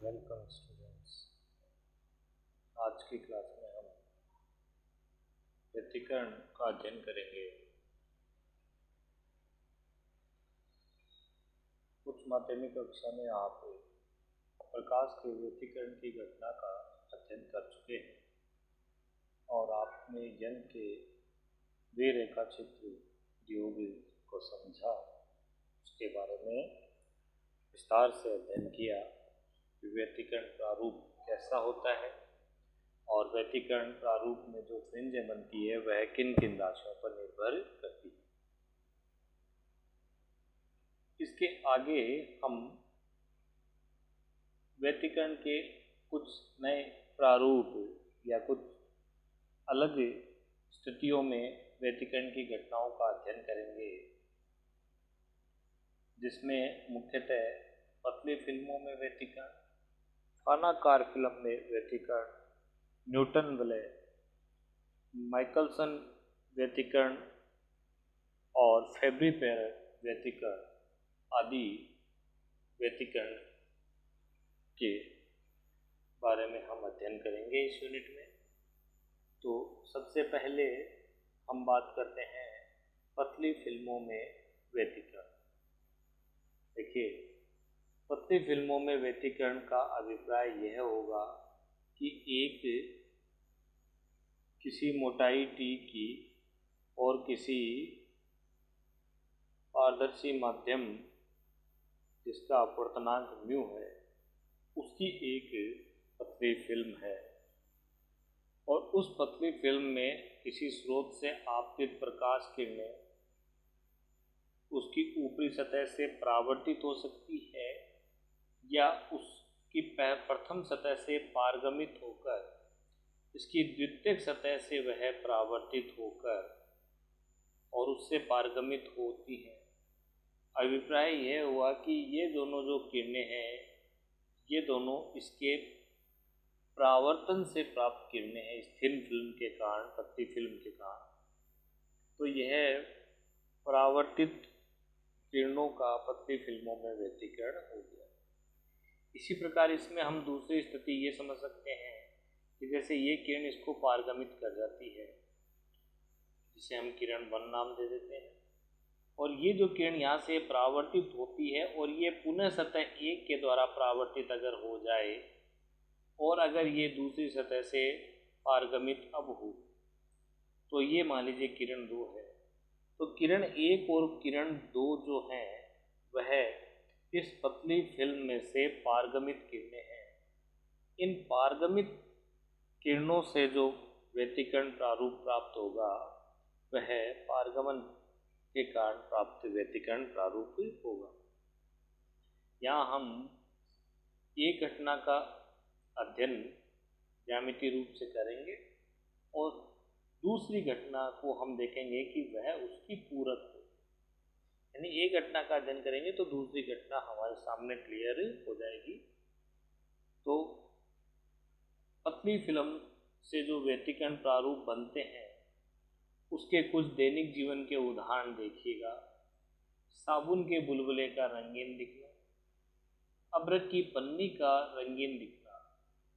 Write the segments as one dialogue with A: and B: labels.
A: Welcome students. आज की class में हम व्यतिकरण का अध्ययन करेंगे। उच्च माध्यमिक कक्षा में आप प्रकाश के व्यतिकरण की घटना का अध्ययन कर चुके हैं और आपने जन के द्विरेखा चित्र योग को समझा, उसके बारे में विस्तार से अध्ययन किया कि व्यतिकरण प्रारूप कैसा होता है और व्यतिकरण प्रारूप में जो फ्रिंजें बनती है वह किन किन राशियों पर निर्भर करती है। इसके आगे हम व्यतिकरण के कुछ नए प्रारूप या कुछ अलग स्थितियों में व्यतिकरण की घटनाओं का अध्ययन करेंगे, जिसमें मुख्यतः पतली फिल्मों में व्यतिकरण, फानाकार फिल्म में व्यतिकरण, न्यूटन वलय, माइकलसन व्यतिकरण और फेब्री-पेरेट व्यतिकरण आदि व्यतिकरण के बारे में हम अध्ययन करेंगे इस यूनिट में। तो सबसे पहले हम बात करते हैं पतली फिल्मों में व्यतिकरण। देखिए, पतली फिल्मों में व्यतिकरण का अभिप्राय यह होगा कि किसी मोटाई टी की और किसी पारदर्शी माध्यम जिसका अपवर्तनांक म्यू है, उसकी एक पतली फिल्म है और उस पतली फिल्म में किसी स्रोत से आपतित प्रकाश किरणें उसकी ऊपरी सतह से परावर्तित हो सकती है या उसकी प्रथम सतह से पारगमित होकर इसकी द्वितीयक सतह से वह परावर्तित होकर और उससे पारगमित होती हैं। अभिप्राय यह हुआ कि ये दोनों जो किरणें हैं, ये दोनों इसके परावर्तन से प्राप्त किरणें हैं, इस थिन फिल्म के कारण, पतली फिल्म के कारण। तो यह परावर्तित किरणों का पतली फिल्मों में व्यतिकरण हो गया। इसी प्रकार इसमें हम दूसरी स्थिति ये समझ सकते हैं कि जैसे ये किरण इसको पारगमित कर जाती है, जिसे हम किरण 1 नाम दे देते हैं, और ये जो किरण यहाँ से परावर्तित होती है और ये पुनः सतह 1 के द्वारा परावर्तित अगर हो जाए और अगर ये दूसरी सतह से पारगमित अब हो, तो ये मान लीजिए किरण 2 है। तो किरण 1 और किरण 2 जो हैं वह इस पतली फिल्म में से पारगमित किरणें हैं। इन पारगमित किरणों से जो व्यतिकरण प्रारूप प्राप्त होगा वह पारगमन के कारण प्राप्त व्यतिकरण प्रारूप होगा। यहाँ हम एक घटना का अध्ययन ज्यामितीय रूप से करेंगे और दूसरी घटना को हम देखेंगे कि वह उसकी पूरक हो। यानी एक घटना का अध्ययन करेंगे तो दूसरी घटना हमारे सामने क्लियर हो जाएगी। तो पतली फिल्म से जो व्यतिकरण प्रारूप बनते हैं उसके कुछ दैनिक जीवन के उदाहरण देखिएगा। साबुन के बुलबुले का रंगीन दिखना, अदरक की पन्नी का रंगीन दिखना,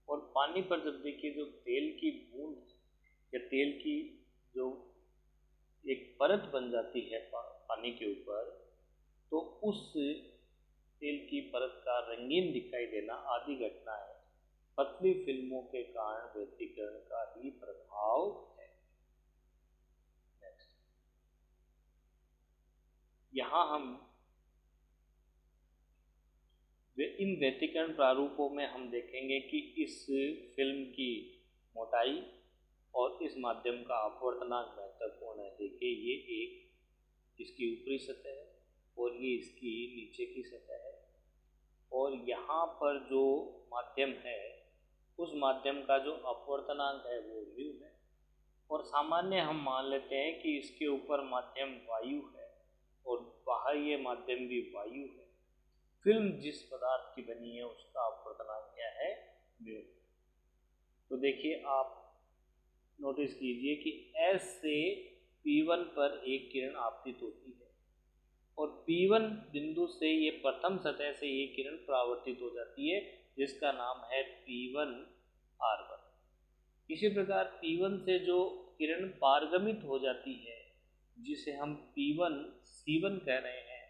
A: और पानी पर जब देखिए जो तेल की बूंद या तेल की जो एक परत बन जाती है पानी के ऊपर, तो उस तेल की परत का रंगीन दिखाई देना आदि घटनाएं पतली फिल्मों के कारण व्यतिकरण का ही प्रभाव है। नेक्स्ट, यहाँ हम इन व्यतिकरण प्रारूपों में हम देखेंगे कि इस फिल्म की मोटाई और इस माध्यम का अपवर्तनांक महत्वपूर्ण है। देखिए, ये एक इसकी ऊपरी सतह है और ये इसकी नीचे की सतह है, और यहाँ पर जो माध्यम है उस माध्यम का जो अपवर्तनांक है वो म्यू है, और सामान्य हम मान लेते हैं कि इसके ऊपर माध्यम वायु है और बाह्य माध्यम भी वायु है। फिल्म जिस पदार्थ की बनी है उसका अपवर्तनांक क्या है? म्यू। तो देखिए, आप नोटिस कीजिए कि S से P1 पर एक किरण आपतित होती है और P1 बिंदु से ये प्रथम सतह से ये किरण परावर्तित हो जाती है जिसका नाम है P1R1। इसी प्रकार P1 से जो किरण पारगमित हो जाती है जिसे हम P1 C1 कह रहे हैं,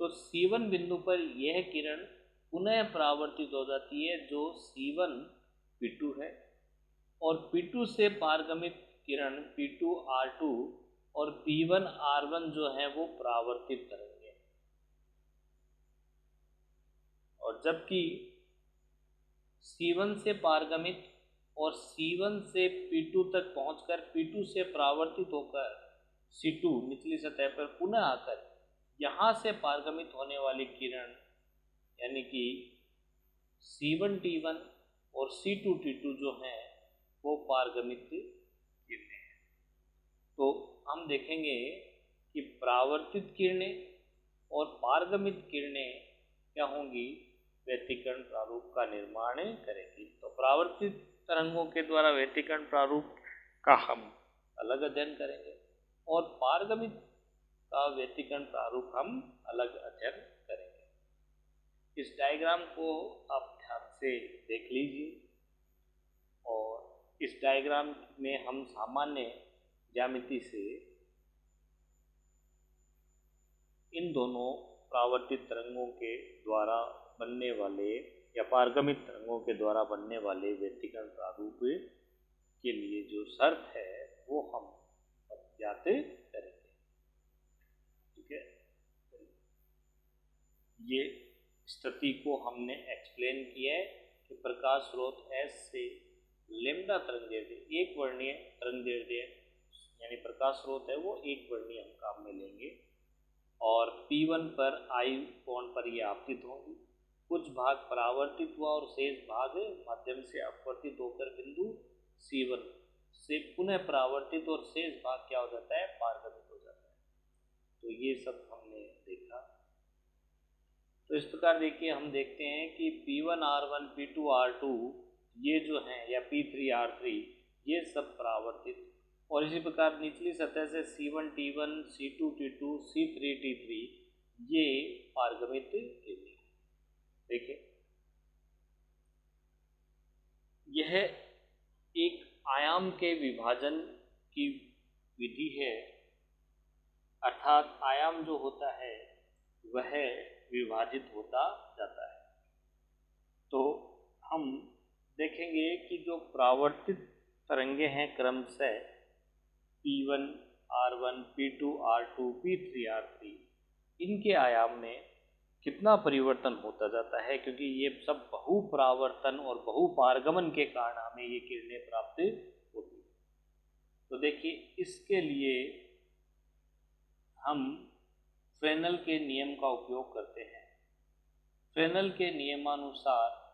A: तो C1 बिंदु पर यह किरण पुनः परावर्तित हो जाती है जो C1 P2 है, और P2 से पारगमित किरण P2R2 और P1R1 जो है वो परावर्तित करेंगे। और जबकि C1 से पारगमित और C1 से P2 तक पहुंचकर P2 से परावर्तित होकर C2 निचली सतह पर पुनः आकर यहाँ से पारगमित होने वाली किरण यानी कि C1T1 और C2T2 जो हैं वो पारगमित किरणें हैं। तो हम देखेंगे कि परावर्तित किरणें और पारगमित किरणें क्या होंगी, व्यतिकरण प्रारूप का निर्माण करेंगी। तो परावर्तित तरंगों के द्वारा व्यतिकरण प्रारूप का हम अलग अध्ययन करेंगे और पारगमित का व्यतिकरण प्रारूप हम अलग अध्ययन करेंगे। इस डायग्राम को आप ध्यान से देख लीजिए, और इस डायग्राम में हम सामान्य ज्यामिति से इन दोनों परावर्तित तरंगों के द्वारा बनने वाले या पारगमित तरंगों के द्वारा बनने वाले व्यतिकरण प्रारूप के लिए जो शर्त है वो हम ज्ञात करेंगे। ठीक है, ये स्थिति को हमने एक्सप्लेन किया है कि प्रकाश स्रोत S से लैम्डा तरंगदैर्ध्य, एक वर्णीय तरंगदैर्ध्य यानी प्रकाश स्रोत है वो एक वर्णीय हम काम में लेंगे, और P1 पर I कोण पर ये आपतित होंगी। कुछ भाग परावर्तित हुआ और शेष भाग माध्यम से अपवर्तित होकर बिंदु C1 से पुनः परावर्तित और शेष भाग क्या हो जाता है, पारगमित हो जाता है। तो ये सब हमने देखा। तो इस प्रकार देखिए, हम देखते हैं कि P1R1 P2R2 ये जो हैं या P3R3 ये सब परावर्तित, और इसी प्रकार निचली सतह से C1T1 C2T2 C3T3 ये पारगमित किरणें। देखिए, यह एक आयाम के विभाजन की विधि है, अर्थात आयाम जो होता है वह विभाजित होता जाता है। तो हम देखेंगे कि जो परावर्तित तरंगे हैं क्रमशः P1R1 P2R2 P3R3 इनके आयाम में कितना परिवर्तन होता जाता है, क्योंकि ये सब बहुपरावर्तन और बहुपारगमन के कारण हमें ये किरणें प्राप्त होती हैं। तो देखिए, इसके लिए हम फ्रेनेल के नियम का उपयोग करते हैं। फ्रेनेल के नियमानुसार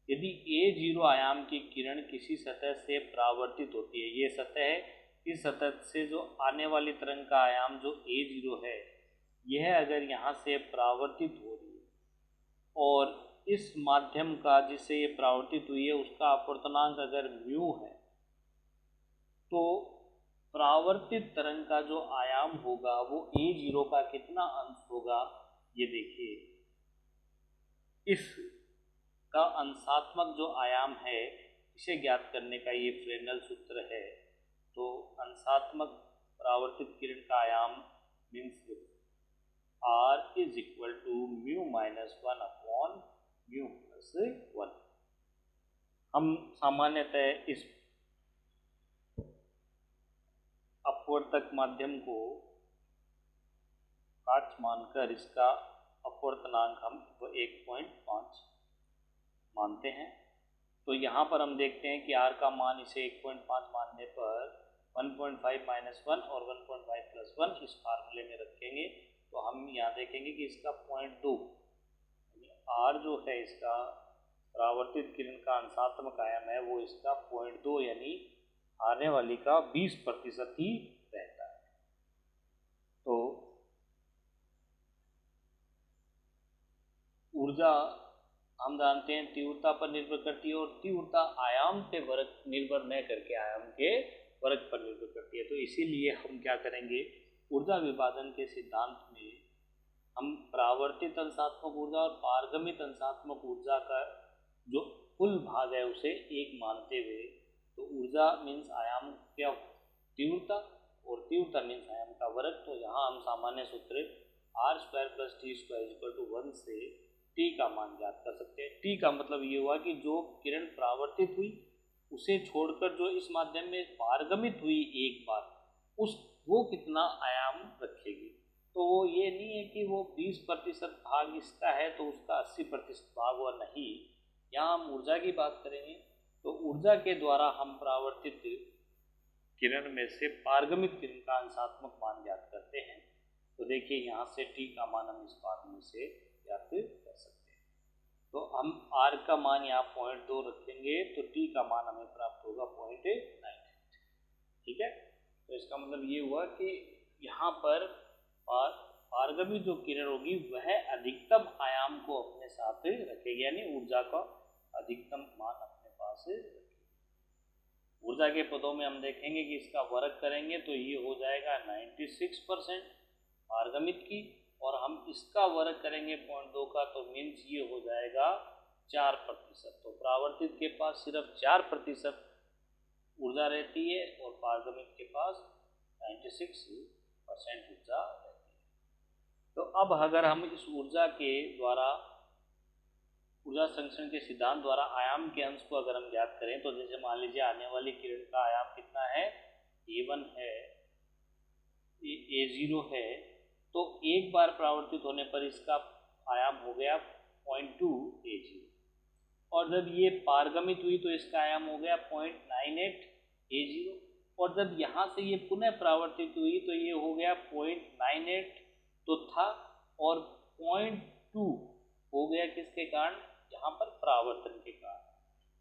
A: यदि A0 आयाम की किरण किसी सतह से परावर्तित होती है, ये सतह है, इस सतह से जो आने वाली तरंग का आयाम जो A0 है, यह अगर यहाँ से परावर्तित हो रही है और इस माध्यम का जिससे ये परावर्तित हुई है उसका अपवर्तनांक अगर म्यू है, तो परावर्तित तरंग का जो आयाम होगा वो A0 का कितना अंश होगा, ये देखिए। इसका अंशात्मक जो आयाम है इसे ज्ञात करने का ये फ्रेनेल सूत्र है। तो अंशात्मक परावर्तित किरण का आयाम means R is equal to mu minus 1 upon mu plus 1। हम सामान्यतः इस अपवर्तक माध्यम को काच मानकर इसका अपवर्तनांक हम 1.5 मानते हैं। तो यहाँ पर हम देखते हैं कि R का मान इसे 1.5 मानने पर 1.5 माइनस 1 और 1.5 प्लस 1 इस फार्मूले में रखेंगे। तो हम यहाँ देखेंगे कि इसका 0.2 R जो है इसका परावर्तित किरण का अंशात्मक आयाम है वो इसका 0.2 यानी आने वाली का 20% ही रहता है। तो ऊर्जा हम जानते हैं तीव्रता पर निर्भर करती है, और तीव्रता आयाम पे निर्भर न करके आयाम के वर्ग पर निर्भर करती है। तो इसीलिए हम क्या करेंगे, ऊर्जा विभाजन के सिद्धांत में हम परावर्तित अंशात्मक ऊर्जा और पारगमित अंशात्मक ऊर्जा का कुल भाग है उसे एक मानते हुए, तो ऊर्जा मीन्स आयाम क्या, तीव्रता, और तीव्रता मीन्स आयाम का वर्ग। तो यहाँ हम सामान्य सूत्र r² + t² = 1 से t का मान ज्ञात कर सकते हैं। t का मतलब ये हुआ कि जो किरण परावर्तित हुई उसे छोड़कर जो इस माध्यम में पारगमित हुई एक बार, वो कितना आयाम रखेगी। तो वो ये नहीं है कि वो 20% भाग इसका है तो उसका 80% भाग हुआ, नहीं। यहाँ हम ऊर्जा की बात करेंगे तो ऊर्जा के द्वारा हम परावर्तित किरण में से पारगमित किरण का अंशात्मक मान ज्ञात करते हैं। तो देखिए यहाँ से t का मान हम इस फार्मूले से ज्ञात कर सकते हैं। तो हम r का मान यहाँ 0.2 रखेंगे तो t का मान हमें प्राप्त होगा 0.98। ठीक है, तो इसका मतलब ये हुआ कि यहाँ पर पारगमी जो किरण होगी वह अधिकतम आयाम को अपने साथ रखेगी, यानी ऊर्जा का अधिकतम मान अपने पास रखेगी। ऊर्जा के पदों में हम देखेंगे कि इसका वर्ग करेंगे तो ये हो जाएगा 96% पारगमित की, और हम इसका वर्ग करेंगे 0.2 का तो मीन्स ये हो जाएगा 4%। तो परावर्तित के पास सिर्फ 4% ऊर्जा रहती है और पारगमित के पास 96% ऊर्जा रहती है। तो अब अगर हम इस ऊर्जा के द्वारा, ऊर्जा संरक्षण के सिद्धांत द्वारा आयाम के अंश को अगर हम ज्ञात करें तो जैसे मान लीजिए आने वाली किरण का आयाम कितना है, A1 है, A0 है, तो एक बार परावर्तित होने पर इसका आयाम हो गया 0.2 A0, और जब ये पारगमित हुई तो इसका आयाम हो गया 0.98 A0, और जब यहाँ से ये पुनः परावर्तित हुई तो ये हो गया 0.98 तो था, और 0.2 हो गया किसके कारण, यहाँ पर परावर्तन के कारण।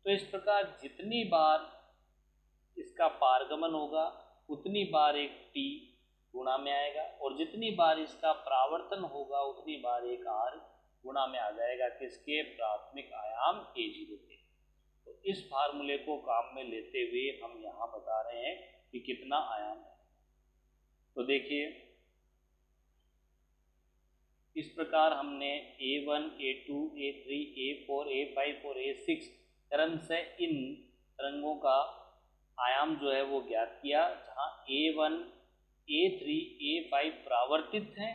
A: तो इस प्रकार जितनी बार इसका पारगमन होगा उतनी बार एक t गुणा में आएगा, और जितनी बार इसका परावर्तन होगा उतनी बार एक r गुणा में आ जाएगा किसके, प्राथमिक आयाम A0 के। तो इस फार्मूले को काम में लेते हुए हम यहाँ बता रहे हैं कि कितना आयाम है। तो देखिए इस प्रकार हमने A1, A2, A3, A4, A5 और A6 क्रम से इन तरंगों का आयाम जो है वो ज्ञात किया, जहाँ A1, A3, A5 परावर्तित हैं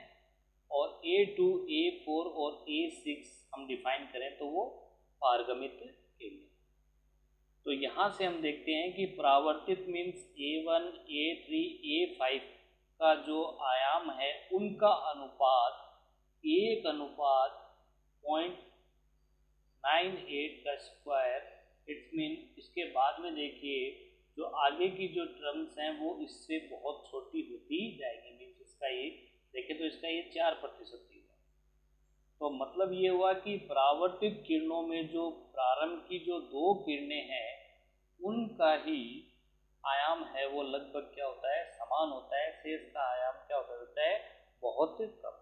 A: और A2, A4 और A6 हम डिफाइन करें तो वो पारगमित किरणें। तो यहाँ से हम देखते हैं कि परावर्तित मीन्स A1, A3, A5 का जो आयाम है उनका अनुपात 1:0.98 का स्क्वायर। इट्स मीन इसके बाद में देखिए जो आगे की जो टर्म्स हैं वो इससे बहुत छोटी होती जाएगी। मीन्स इसका ये देखें तो इसका ये 4% ही हुआ। तो मतलब ये हुआ कि परावर्तित किरणों में जो प्रारंभ की जो 2 किरणें हैं उनका ही आयाम है वो लगभग क्या होता है, समान होता है। शेष का आयाम क्या होता है, बहुत कम।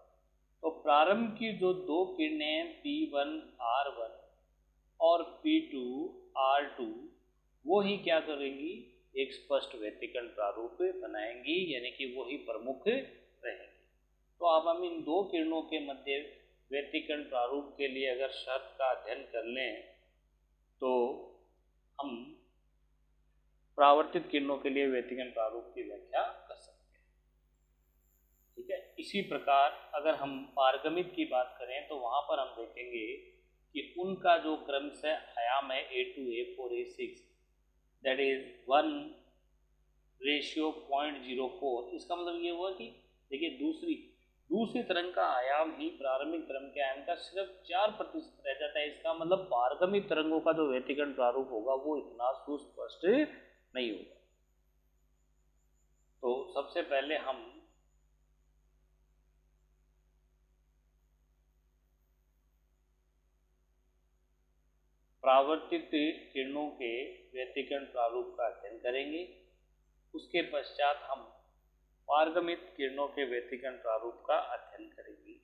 A: तो प्रारंभ की जो 2 किरणें P1 R1 और P2 R2 वो ही क्या करेंगी, एक स्पष्ट व्यतिकरण प्रारूप बनाएंगी, यानी कि वो ही प्रमुख रहेंगी। तो अब हम इन 2 किरणों के मध्य व्यतिकरण प्रारूप के लिए अगर शर्त का अध्ययन कर लें तो हम परावर्तित किरणों के लिए व्यतिकरण प्रारूप की व्याख्या कर सकते हैं। ठीक है, इसी प्रकार अगर हम पारगमित की बात करें तो वहां पर हम देखेंगे कि उनका जो क्रम से आयाम है A2, A4, A6 that is 1:0.04। इसका मतलब ये हुआ कि देखिए दूसरी तरंग का आयाम ही प्रारंभिक तरंग के आयाम का सिर्फ 4% रह जाता है। इसका मतलब पारगमित तरंगों का जो व्यतिकरण प्रारूप होगा वो इतना सुस्पष्ट नहीं होगा। तो सबसे पहले हम परावर्तित किरणों के व्यतिकरण प्रारूप का अध्ययन करेंगे। उसके पश्चात हम पारगमित किरणों के व्यतिकरण प्रारूप का अध्ययन करेंगे।